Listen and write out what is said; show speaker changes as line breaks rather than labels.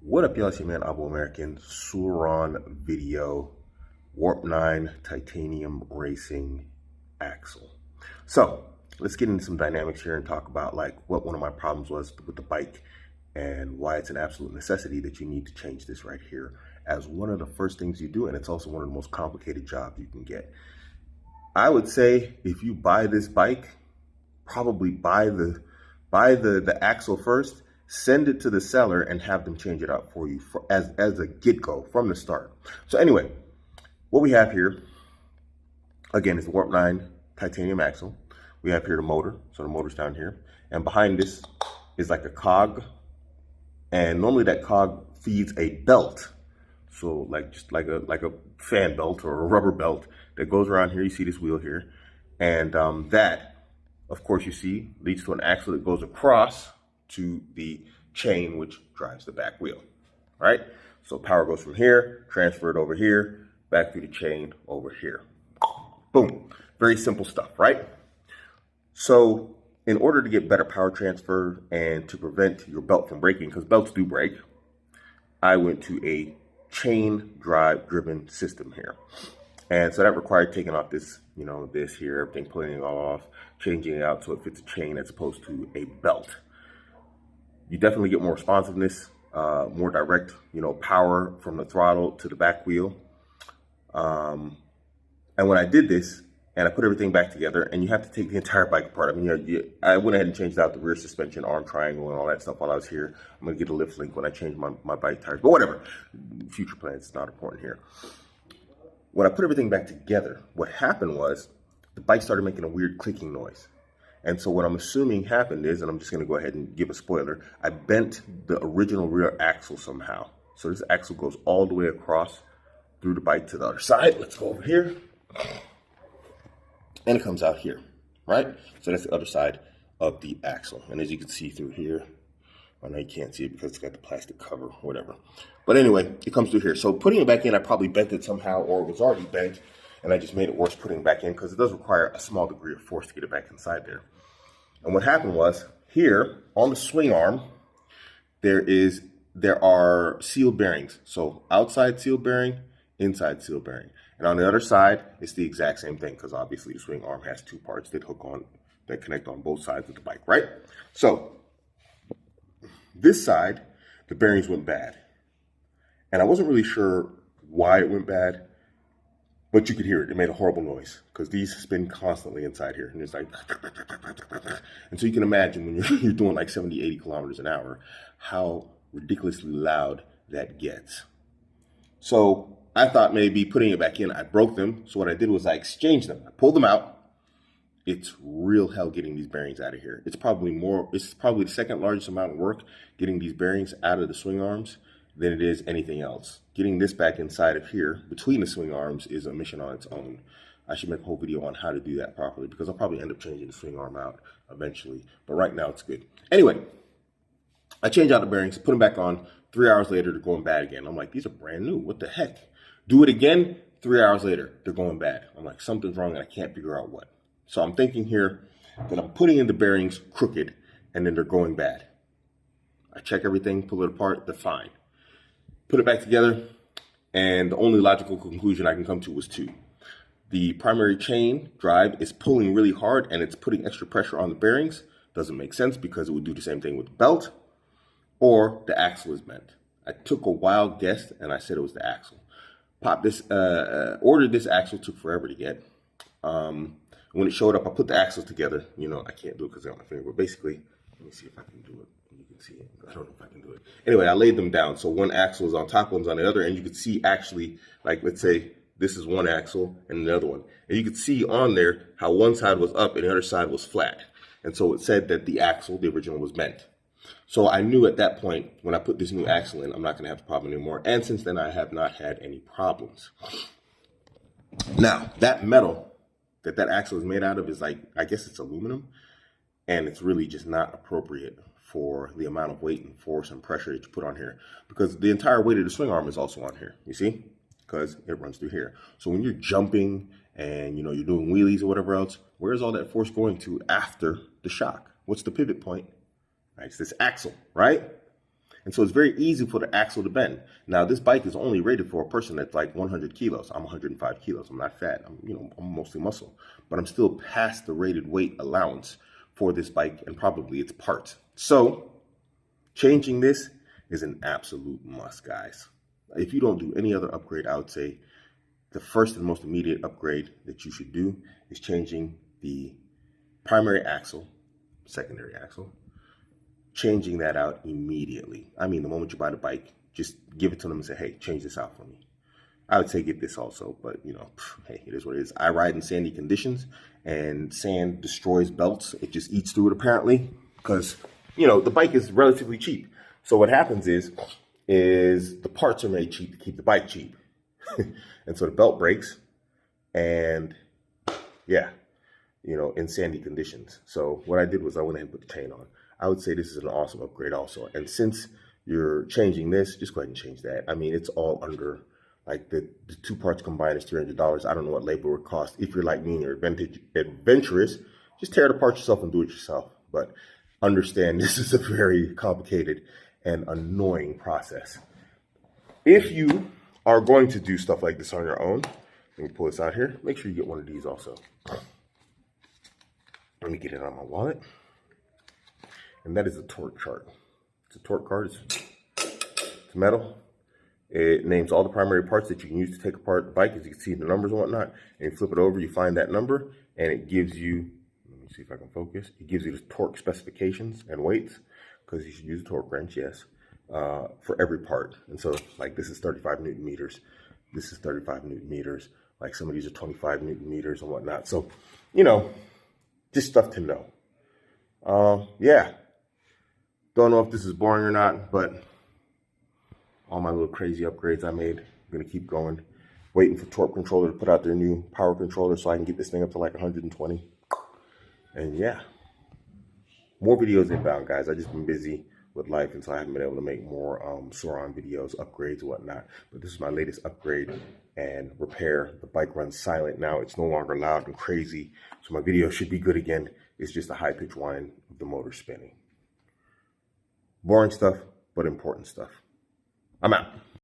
What up, y'all? It's your man, Abo American. Surron video, Warp 9 titanium racing axle. So let's get into some dynamics here and talk about like what one of my problems was with the bike and why it's an absolute necessity that you need to change this right here as one of the first things you do, and it's also one of the most complicated jobs you can get. I would say if you buy this bike, probably buy the axle first, send it to the seller and have them change it out for you as a get-go from the start. So anyway, what we have here, again, is the Warp 9 titanium axle. We have here the motor, so the motor's down here. And behind this is like a cog. And normally that cog feeds a belt. So just like a fan belt or a rubber belt that goes around here. You see this wheel here. And that, of course, you see, leads to an axle that goes across to the chain which drives the back wheel, right? So power goes from here, transferred over here, back through the chain over here. Boom. Very simple stuff, right? So in order to get better power transfer and to prevent your belt from breaking, because belts do break, I went to a chain drive driven system here. And so that required taking off this, this here, everything, pulling it all off, changing it out so it fits a chain as opposed to a belt. You definitely get more responsiveness, more direct, power from the throttle to the back wheel. And when I did this and I put everything back together, and you have to take the entire bike apart. I mean, I went ahead and changed out the rear suspension, arm triangle, and all that stuff while I was here. I'm going to get a lift link when I change my bike tires, but whatever. Future plans is not important here. When I put everything back together, what happened was the bike started making a weird clicking noise. And so what I'm assuming happened is, and I'm just going to go ahead and give a spoiler, I bent the original rear axle somehow. So this axle goes all the way across through the bike to the other side. Let's go over here. And it comes out here, right? So that's the other side of the axle. And as you can see through here, I know you can't see it because it's got the plastic cover, whatever. But anyway, it comes through here. So putting it back in, I probably bent it somehow, or it was already bent. And I just made it worse putting it back in because it does require a small degree of force to get it back inside there. And what happened was, here on the swing arm, there are sealed bearings. So outside seal bearing, inside seal bearing. And on the other side, it's the exact same thing because obviously the swing arm has two parts that connect on both sides of the bike, right? So this side, the bearings went bad. And I wasn't really sure why it went bad. But you could hear it. It made a horrible noise because these spin constantly inside here. And it's like, and so you can imagine when you're doing like 70, 80 kilometers an hour, how ridiculously loud that gets. So I thought maybe putting it back in, I broke them. So what I did was I exchanged them. I pulled them out. It's real hell getting these bearings out of here. It's probably the second largest amount of work getting these bearings out of the swing arms than it is anything else. Getting this back inside of here between the swing arms is a mission on its own. I should make a whole video on how to do that properly because I'll probably end up changing the swing arm out eventually. But right now it's good. Anyway, I changed out the bearings, put them back on. 3 hours later, they're going bad again. I'm like, these are brand new. What the heck? Do it again. 3 hours later, they're going bad. I'm like, something's wrong and I can't figure out what. So I'm thinking here that I'm putting in the bearings crooked and then they're going bad. I check everything, pull it apart, they're fine. Put it back together, and the only logical conclusion I can come to was two. The primary chain drive is pulling really hard, and it's putting extra pressure on the bearings. Doesn't make sense because it would do the same thing with the belt, or the axle is bent. I took a wild guess, and I said it was the axle. Ordered this axle, took forever to get. When it showed up, I put the axles together. I can't do it because they're on my finger, but basically, let me see if I can do it. You can see it. I don't know if I can do it. Anyway, I laid them down. So one axle is on top, one's on the other, and you could see actually, like, let's say this is one axle and the other one. And you could see on there how one side was up and the other side was flat. And so it said that the axle, the original, was bent. So I knew at that point, when I put this new axle in, I'm not going to have the problem anymore. And since then, I have not had any problems. Now, that metal that axle is made out of is like, I guess it's aluminum. And it's really just not appropriate for the amount of weight and force and pressure that you put on here. Because the entire weight of the swing arm is also on here, you see? Because it runs through here. So when you're jumping and you're doing wheelies or whatever else, where's all that force going to after the shock? What's the pivot point? Right, it's this axle, right? And so it's very easy for the axle to bend. Now, this bike is only rated for a person that's like 100 kilos. I'm 105 kilos. I'm not fat. I'm mostly muscle, but I'm still past the rated weight allowance for this bike and probably its parts. So changing this is an absolute must, guys. If you don't do any other upgrade, I would say the first and most immediate upgrade that you should do is changing the primary axle, secondary axle, changing that out immediately. I mean, the moment you buy the bike, just give it to them and say, hey, change this out for me. I would say get this also, but hey, it is what it is. I ride in sandy conditions, and sand destroys belts. It just eats through it apparently, because the bike is relatively cheap. So what happens is the parts are made cheap to keep the bike cheap. And so the belt breaks, and yeah, in sandy conditions. So what I did was I went ahead and put the chain on. I would say this is an awesome upgrade also. And since you're changing this, just go ahead and change that. I mean, it's all under, like, the two parts combined is $300. I don't know what labor would cost. If you're like me and you're adventurous, just tear it apart yourself and do it yourself. But understand, this is a very complicated and annoying process. If you are going to do stuff like this on your own, let me pull this out here. Make sure you get one of these also. Let me get it on my wallet. And that is a torque chart. It's a torque card. It's metal. It names all the primary parts that you can use to take apart the bike. As you can see the numbers and whatnot. And you flip it over, you find that number, and it gives you, let me see if I can focus. It gives you the torque specifications and weights, because you should use a torque wrench, yes, for every part. And so, like, this is 35 Newton meters. This is 35 Newton meters. Like, some of these are 25 Newton meters and whatnot. So, just stuff to know. Yeah. Don't know if this is boring or not, but all my little crazy upgrades I made, I'm going to keep going. Waiting for Torque Controller to put out their new power controller so I can get this thing up to like 120. And yeah, more videos inbound, guys. I've just been busy with life, and so I haven't been able to make more Surron videos, upgrades, and whatnot. But this is my latest upgrade and repair. The bike runs silent now. It's no longer loud and crazy, so my video should be good again. It's just a high-pitched whine of the motor spinning. Boring stuff, but important stuff. I'm out.